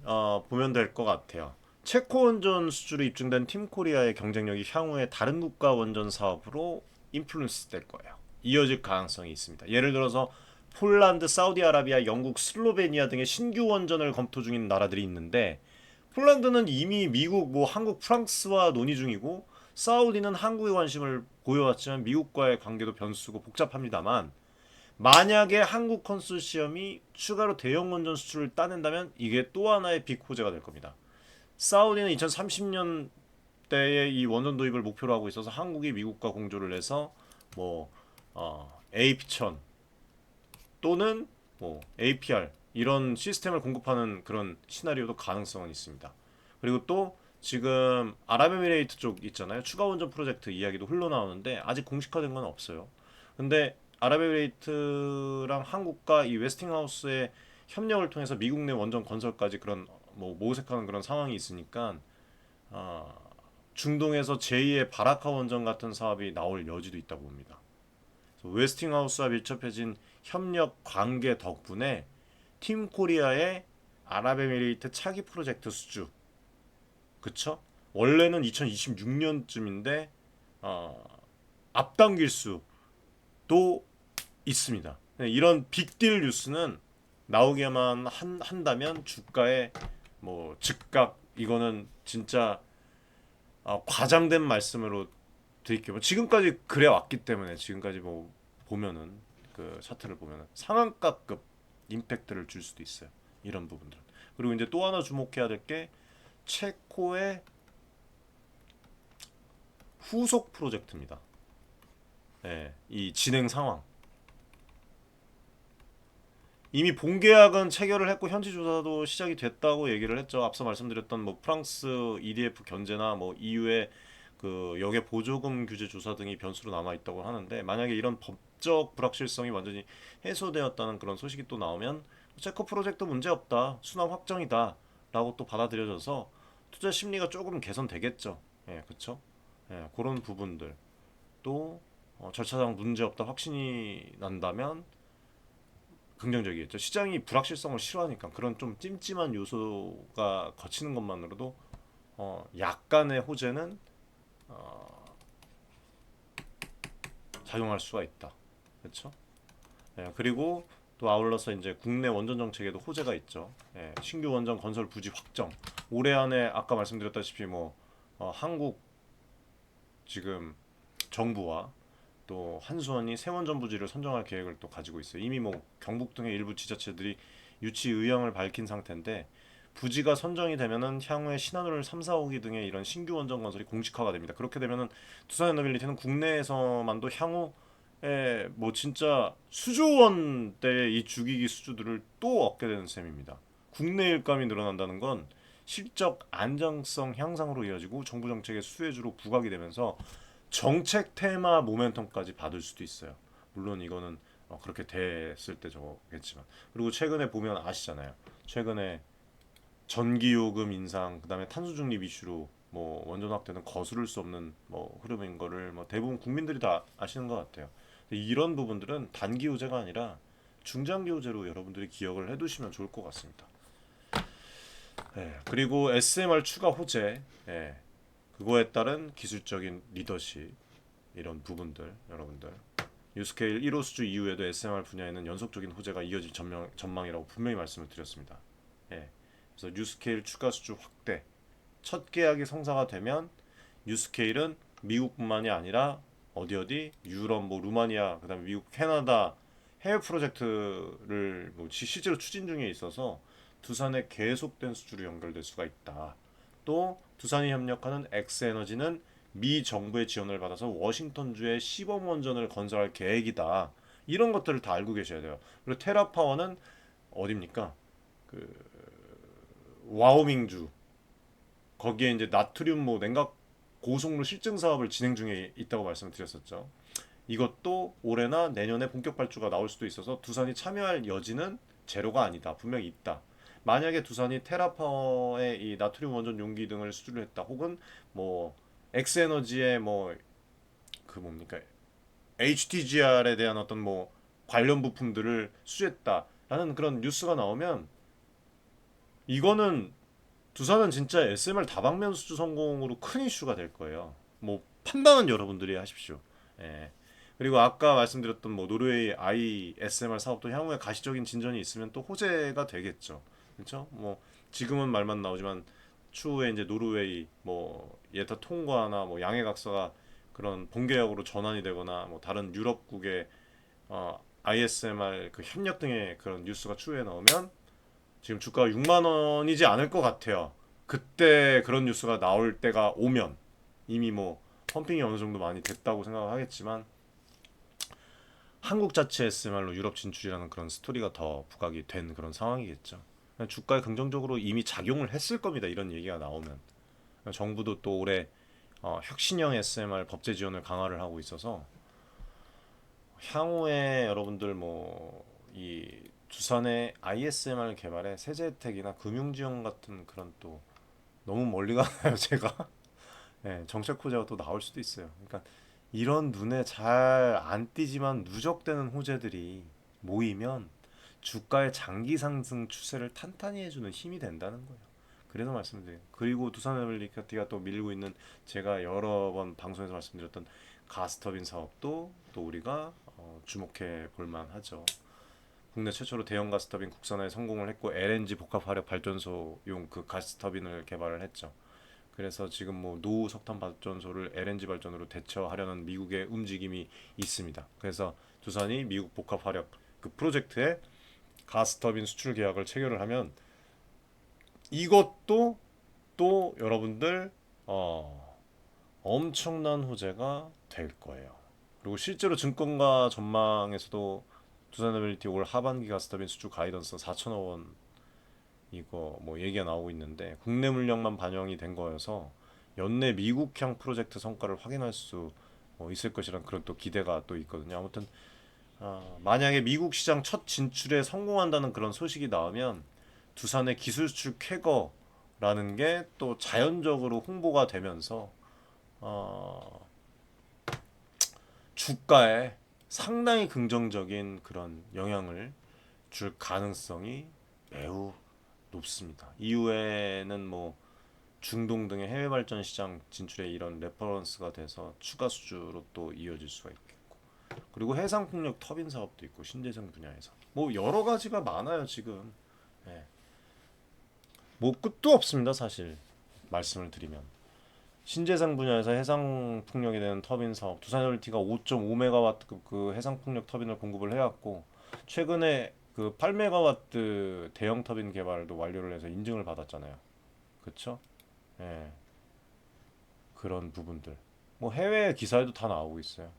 보면 될 것 같아요. 체코 원전 수주로 입증된 팀코리아의 경쟁력이 향후에 다른 국가 원전 사업으로 인플루언스 될 거예요. 이어질 가능성이 있습니다. 예를 들어서 폴란드, 사우디아라비아, 영국, 슬로베니아 등의 신규 원전을 검토 중인 나라들이 있는데 폴란드는 이미 미국, 한국, 프랑스와 논의 중이고 사우디는 한국에 관심을 보여왔지만 미국과의 관계도 변수고 복잡합니다만 만약에 한국 컨소시엄이 추가로 대형 원전 수출을 따낸다면 이게 또 하나의 빅 호재가 될 겁니다. 사우디는 2030년대에 이 원전 도입을 목표로 하고 있어서 한국이 미국과 공조를 해서 AP1000 또는 APR 이런 시스템을 공급하는 그런 시나리오도 가능성은 있습니다. 그리고 또 지금 아랍에미레이트 쪽 있잖아요. 추가 원전 프로젝트 이야기도 흘러나오는데 아직 공식화된 건 없어요. 근데 아랍에미레이트랑 한국과 이 웨스팅하우스의 협력을 통해서 미국 내 원전 건설까지 그런 모색하는 그런 상황이 있으니까 중동에서 제2의 바라카 원전 같은 사업이 나올 여지도 있다고 봅니다. 웨스팅하우스와 밀접해진 협력 관계 덕분에 팀 코리아의 아랍에미레이트 차기 프로젝트 수주 그쵸? 원래는 2026년쯤인데 앞당길 수도 있습니다. 이런 빅딜 뉴스는 나오게만 한다면 주가에 즉각 이거는 진짜 과장된 말씀으로 드릴게요. 지금까지 그래 왔기 때문에 지금까지 보면은 그 차트를 보면은 상한가급 임팩트를 줄 수도 있어요. 이런 부분들. 그리고 이제 또 하나 주목해야 될 게 체코의 후속 프로젝트입니다. 예, 이 진행 상황. 이미 본계약은 체결을 했고 현지 조사도 시작이 됐다고 얘기를 했죠. 앞서 말씀드렸던 프랑스 EDF 견제나 EU의 그 역의 보조금 규제 조사 등이 변수로 남아 있다고 하는데 만약에 이런 법적 불확실성이 완전히 해소되었다는 그런 소식이 또 나오면 체코 프로젝트 문제 없다, 수납 확정이다라고 또 받아들여져서 투자 심리가 조금 개선되겠죠. 예, 그렇죠. 예, 그런 부분들 또 절차상 문제 없다 확신이 난다면 긍정적이겠죠. 시장이 불확실성을 싫어하니까 그런 좀 찜찜한 요소가 거치는 것만으로도 약간의 호재는 작용할 수가 있다. 그렇죠? 예, 그리고 또 아울러서 이제 국내 원전 정책에도 호재가 있죠. 예, 신규 원전 건설 부지 확정. 올해 안에 아까 말씀드렸다시피 뭐 한국 지금 정부와 또 한수원이 새 원전 부지를 선정할 계획을 또 가지고 있어요. 이미 뭐 경북 등의 일부 지자체들이 유치 의향을 밝힌 상태인데 부지가 선정이 되면은 향후에 신한울 3, 4호기 등의 이런 신규 원전 건설이 공식화가 됩니다. 그렇게 되면은 두산에너빌리티는 국내에서만도 향후에 뭐 진짜 수조 원대의 이 주기기 수주들을 또 얻게 되는 셈입니다. 국내 일감이 늘어난다는 건 실적 안정성 향상으로 이어지고 정부 정책의 수혜주로 부각이 되면서 정책 테마 모멘텀까지 받을 수도 있어요. 물론 이거는 그렇게 됐을 때 저겠지만 그리고 최근에 보면 아시잖아요. 최근에 전기요금 인상, 그다음에 탄소 중립 이슈로 뭐 원전 확대는 거스를 수 없는 뭐 흐름인 거를 뭐 대부분 국민들이 다 아시는 것 같아요. 이런 부분들은 단기 호재가 아니라 중장기 호재로 여러분들이 기억을 해두시면 좋을 것 같습니다. 그리고 SMR 추가 호재, 그거에 따른 기술적인 리더십 이런 부분들 여러분들 유스케일 1호 수주 이후에도 SMR 분야에는 연속적인 호재가 이어질 전망이라고 분명히 말씀을 드렸습니다. 그래서 유스케일 추가 수주 확대 첫 계약이 성사가 되면 유스케일은 미국뿐만이 아니라 어디 유럽 뭐 루마니아 그다음에 미국 캐나다 해외 프로젝트를 뭐 실제로 추진 중에 있어서 두산에 계속된 수주로 연결될 수가 있다. 또 두산이 협력하는 엑스에너지는 미 정부의 지원을 받아서 워싱턴주에 시범 원전을 건설할 계획이다. 이런 것들을 다 알고 계셔야 돼요. 그리고 테라파워는 어딥니까? 그 와오밍주 거기에 이제 나트륨 뭐 냉각 고속로 실증 사업을 진행 중에 있다고 말씀을 드렸었죠. 이것도 올해나 내년에 본격 발주가 나올 수도 있어서 두산이 참여할 여지는 제로가 아니다. 분명히 있다. 만약에 두산이 테라파워의 이 나트륨 원전 용기 등을 수주를 했다. 혹은 뭐 엑스에너지의 뭐 그 뭡니까 HTGR에 대한 어떤 뭐 관련 부품들을 수주했다라는 그런 뉴스가 나오면 이거는 두산은 진짜 SMR 다방면 수주 성공으로 큰 이슈가 될 거예요. 뭐 판단은 여러분들이 하십시오. 예. 그리고 아까 말씀드렸던 뭐 노르웨이 ISMR 사업도 향후에 가시적인 진전이 있으면 또 호재가 되겠죠. 그렇죠? 뭐 지금은 말만 나오지만 추후에 이제 노르웨이 뭐 예타 통과나 뭐 양해각서가 그런 본계약으로 전환이 되거나 뭐 다른 유럽국의 ISMR 그 협력 등의 그런 뉴스가 추후에 나오면 지금 주가가 6만 원이지 않을 것 같아요. 그때 그런 뉴스가 나올 때가 오면 이미 뭐 펌핑이 어느 정도 많이 됐다고 생각을 하겠지만 한국 자체 SMR로 유럽 진출이라는 그런 스토리가 더 부각이 된 그런 상황이겠죠. 주가에 긍정적으로 이미 작용을 했을 겁니다. 이런 얘기가 나오면 정부도 또 올해 혁신형 SMR 법제 지원을 강화를 하고 있어서 향후에 여러분들 뭐 이 두산의 ISMR 개발에 세제 혜택이나 금융 지원 같은 그런 또 너무 멀리 가나요 제가? 네, 정책 호재가 또 나올 수도 있어요. 그러니까 이런 눈에 잘 안 띄지만 누적되는 호재들이 모이면 주가의 장기 상승 추세를 탄탄히 해주는 힘이 된다는 거예요. 그래서 말씀드려요. 그리고 두산에너빌리티가 또 밀고 있는 제가 여러 번 방송에서 말씀드렸던 가스터빈 사업도 또 우리가 주목해 볼 만하죠. 국내 최초로 대형 가스터빈 국산화에 성공을 했고 LNG 복합화력 발전소용 그 가스터빈을 개발을 했죠. 그래서 지금 뭐 노후 석탄 발전소를 LNG 발전으로 대처하려는 미국의 움직임이 있습니다. 그래서 두산이 미국 복합화력 그 프로젝트에 가스터빈 수출 계약을 체결을 하면 이것도 또 여러분들 엄청난 호재가 될 거예요. 그리고 실제로 증권가 전망에서도 두산에너빌리티 올 하반기 가스터빈 수주 가이던스 4천억 원 이거 뭐 얘기가 나오고 있는데 국내 물량만 반영이 된 거여서 연내 미국향 프로젝트 성과를 확인할 수 있을 것이란 그런 또 기대가 또 있거든요. 아무튼 만약에 미국 시장 첫 진출에 성공한다는 그런 소식이 나오면 두산의 기술 수출 쾌거 라는 게 또 자연적으로 홍보가 되면서 어, 주가에 상당히 긍정적인 그런 영향을 줄 가능성이 매우 높습니다. 이후에는 뭐 중동 등의 해외 발전 시장 진출에 이런 레퍼런스가 돼서 추가 수주로 또 이어질 수가 있겠고, 그리고 해상 풍력 터빈 사업도 있고 신재생 분야에서 뭐 여러 가지가 많아요 지금. 예. 뭐 끝도 없습니다 사실. 말씀을 드리면 신재생 분야에서 해상 풍력에 대한 터빈 사업, 두산에너지가 5.5메가와트 그 해상 풍력 터빈을 공급을 해왔고, 최근에 그 8메가와트 대형 터빈 개발도 완료를 해서 인증을 받았잖아요. 그쵸? 예, 그런 부분들. 뭐 해외 기사에도 다 나오고 있어요.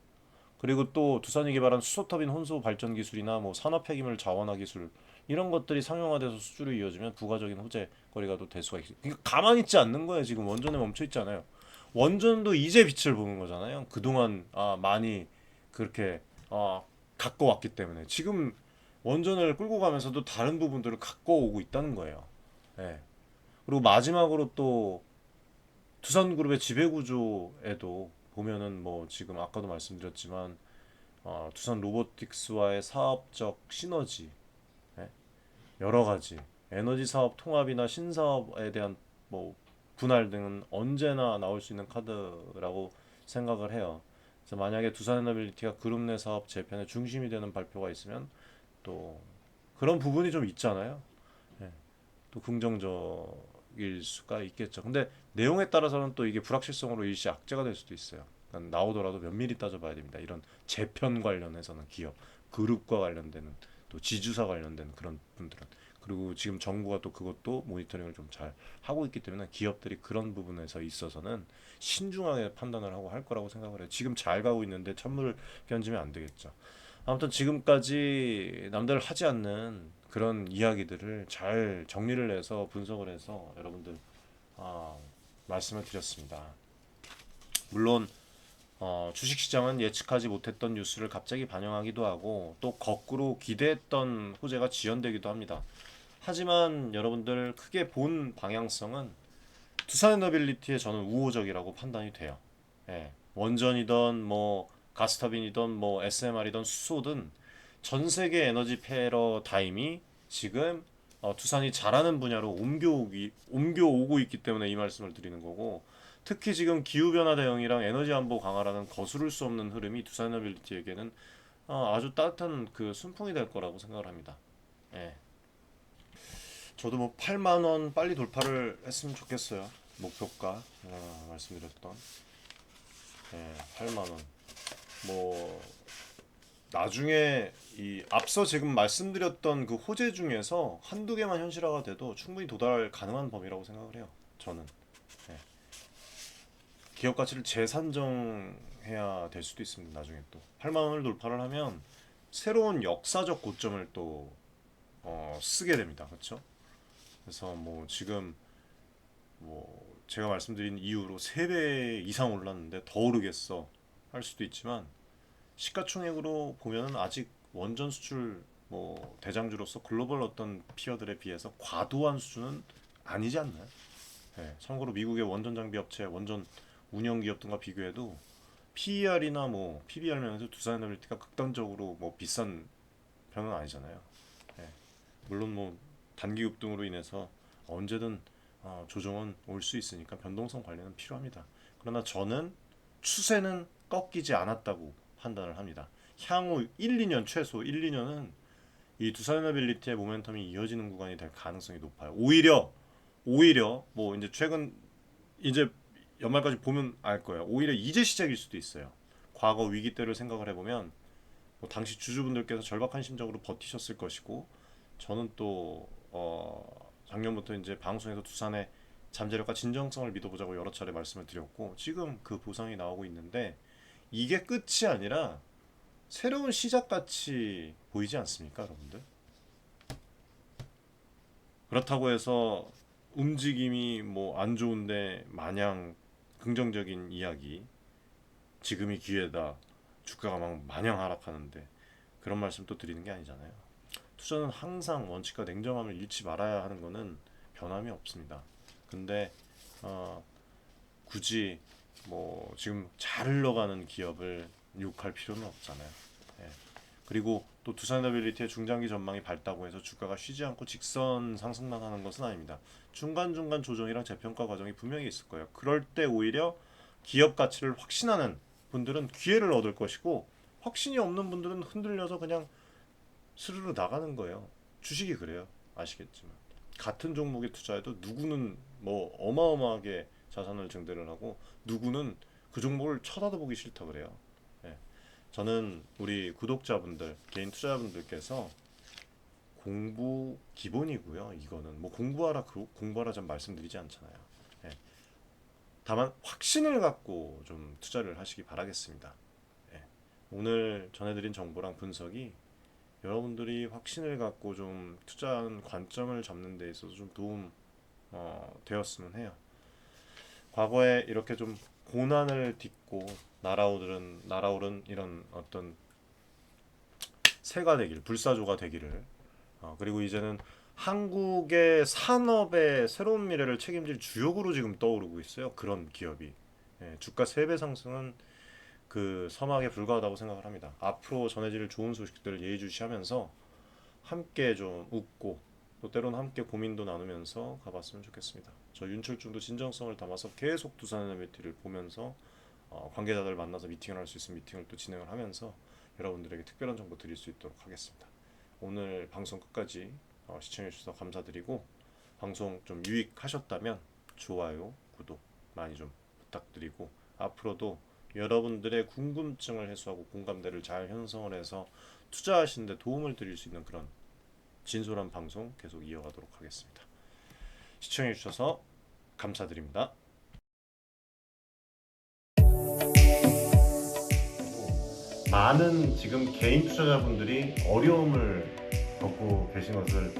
그리고 또 두산이 개발한 수소터빈 혼수 발전 기술이나 뭐 산업 폐기물 자원화 기술, 이런 것들이 상용화돼서 수주로 이어지면 부가적인 호재거리가 또 될 수가 있어요. 그러니까 가만히 있지 않는 거예요. 지금 원전에 멈춰 있잖아요. 원전도 이제 빛을 보는 거잖아요. 그동안 많이 그렇게 갖고 왔기 때문에 지금 원전을 끌고 가면서도 다른 부분들을 갖고 오고 있다는 거예요. 예. 그리고 마지막으로 또 두산그룹의 지배구조에도 보면은 뭐 지금 아까도 말씀드렸지만 두산 로보틱스와의 사업적 시너지, 예? 여러 가지 에너지 사업 통합이나 신사업에 대한 뭐 분할 등은 언제나 나올 수 있는 카드라고 생각을 해요. 그래서 만약에 두산에너빌리티가 그룹 내 사업 재편의 중심이 되는 발표가 있으면 또 그런 부분이 좀 있잖아요. 예. 또 긍정적일 수가 있겠죠. 근데 내용에 따라서는 또 이게 불확실성으로 일시 악재가 될 수도 있어요. 그러니까 나오더라도 면밀히 따져봐야 됩니다. 이런 재편 관련해서는 기업, 그룹과 관련되는 또 지주사 관련된 그런 분들은, 그리고 지금 정부가 또 그것도 모니터링을 좀 잘 하고 있기 때문에 기업들이 그런 부분에서 있어서는 신중하게 판단을 하고 할 거라고 생각을 해요. 지금 잘 가고 있는데 찬물을 끼얹으면 안 되겠죠. 아무튼 지금까지 남들 하지 않는 그런 이야기들을 잘 정리를 해서 분석을 해서 여러분들 아, 말씀을 드렸습니다. 물론 주식시장은 예측하지 못했던 뉴스를 갑자기 반영하기도 하고 또 거꾸로 기대했던 호재가 지연되기도 합니다. 하지만 여러분들 크게 본 방향성은 두산에너빌리티에 저는 우호적이라고 판단이 돼요. 예. 원전이든 뭐 가스터빈이든 뭐 SMR이든 수소든 전 세계 에너지 패러다임이 지금 두산이 잘하는 분야로 옮겨오고 있기 때문에 이 말씀을 드리는 거고, 특히 지금 기후변화 대응이랑 에너지 안보 강화라는 거스를 수 없는 흐름이 두산에너빌리티에게는 아주 따뜻한 그 순풍이 될 거라고 생각을 합니다. 예. 저도 뭐 8만 원 빨리 돌파를 했으면 좋겠어요. 목표가 말씀드렸던 8만 원. 뭐 나중에 이 앞서 지금 말씀드렸던 그 호재 중에서 한두 개만 현실화가 돼도 충분히 도달 가능한 범위라고 생각을 해요. 저는. 예. 기업 가치를 재산정해야 될 수도 있습니다. 나중에 또 8만 원을 돌파를 하면 새로운 역사적 고점을 또 쓰게 됩니다. 그렇죠? 그래서 뭐 지금 뭐 제가 말씀드린 이유로 3배 이상 올랐는데 더 오르겠어 할 수도 있지만, 시가총액으로 보면은 아직 원전 수출 뭐 대장주로서 글로벌 어떤 피어들에 비해서 과도한 수준은 아니지 않나요? 네, 참고로 미국의 원전 장비 업체, 원전 운영 기업 등과 비교해도 PER이나 뭐 PBR 면에서 두산에너빌리티가 극단적으로 뭐 비싼 편은 아니잖아요. 네, 물론 뭐 단기 급등으로 인해서 언제든 조정은 올 수 있으니까 변동성 관리는 필요합니다. 그러나 저는 추세는 꺾이지 않았다고 판단을 합니다. 향후 1, 2년 최소 1, 2년은 이 두산에너빌리티의 모멘텀이 이어지는 구간이 될 가능성이 높아요. 오히려 뭐 이제 최근 이제 연말까지 보면 알 거예요. 오히려 이제 시작일 수도 있어요. 과거 위기 때를 생각을 해보면 뭐 당시 주주분들께서 절박한 심정으로 버티셨을 것이고, 저는 또 작년부터 이제 방송에서 두산의 잠재력과 진정성을 믿어보자고 여러 차례 말씀을 드렸고, 지금 그 보상이 나오고 있는데 이게 끝이 아니라 새로운 시작같이 보이지 않습니까, 여러분들? 그렇다고 해서 움직임이 뭐 안 좋은데 마냥 긍정적인 이야기, 지금이 기회다, 주가가 막 마냥 하락하는데 그런 말씀 또 드리는 게 아니잖아요. 투자는 항상 원칙과 냉정함을 잃지 말아야 하는 거는 변함이 없습니다. 근데 굳이 뭐 지금 잘 흘러가는 기업을 욕할 필요는 없잖아요. 예. 그리고 또 두산에너빌리티의 중장기 전망이 밝다고 해서 주가가 쉬지 않고 직선 상승만 하는 것은 아닙니다. 중간중간 조정이랑 재평가 과정이 분명히 있을 거예요. 그럴 때 오히려 기업 가치를 확신하는 분들은 기회를 얻을 것이고, 확신이 없는 분들은 흔들려서 그냥 스르르 나가는 거예요. 주식이 그래요. 아시겠지만 같은 종목에 투자해도 누구는 뭐 어마어마하게 자산을 증대를 하고 누구는 그 종목을 쳐다도 보기 싫다 그래요. 예. 저는 우리 구독자분들, 개인 투자자분들께서 공부 기본이고요. 이거는 뭐 공부하라 공부하라 좀 말씀드리지 않잖아요. 예. 다만 확신을 갖고 좀 투자를 하시기 바라겠습니다. 예. 오늘 전해드린 정보랑 분석이 여러분들이 확신을 갖고 좀 투자하는 관점을 잡는 데 있어서 좀 도움 되었으면 해요. 과거에 이렇게 좀 고난을 딛고 날아오른 이런 어떤 새가 되길, 불사조가 되기를, 그리고 이제는 한국의 산업의 새로운 미래를 책임질 주역으로 지금 떠오르고 있어요. 그런 기업이. 예, 주가 3배 상승은 그 서막에 불과하다고 생각을 합니다. 앞으로 전해질 좋은 소식들을 예의주시하면서 함께 좀 웃고 또 때로는 함께 고민도 나누면서 가봤으면 좋겠습니다. 저 윤철중도 진정성을 담아서 계속 두산에너빌리티를 보면서 관계자들 만나서 미팅을 할 수 있으면 미팅을 또 진행을 하면서 여러분들에게 특별한 정보 드릴 수 있도록 하겠습니다. 오늘 방송 끝까지 시청해 주셔서 감사드리고, 방송 좀 유익하셨다면 좋아요, 구독 많이 좀 부탁드리고, 앞으로도 여러분들의 궁금증을 해소하고 공감대를 잘 형성을 해서 투자하시는 데 도움을 드릴 수 있는 그런 진솔한 방송 계속 이어가도록 하겠습니다. 시청해 주셔서 감사드립니다. 많은 지금 개인 투자자분들이 어려움을 겪고 계신 것을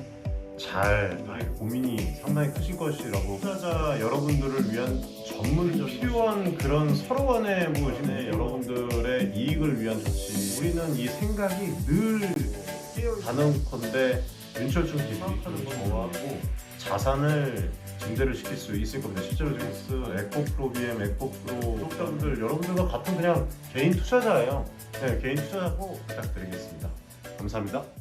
잘 고민이 상당히 크실 것이라고, 투자자 여러분들을 위한 전문적인 필요한 그런 서로 간의 무엇인의 여러분들의 이익을 위한 조치, 우리는 이 생각이 늘 단언컨대 윤철중 기술이 저하고 자산을 증대를 시킬 수 있을 겁니다. 실제로 지금 에코프로 BM, 에코프로 구독자분들 여러분들과 같은 그냥 개인 투자자예요. 네, 개인 투자자고 부탁드리겠습니다. 감사합니다.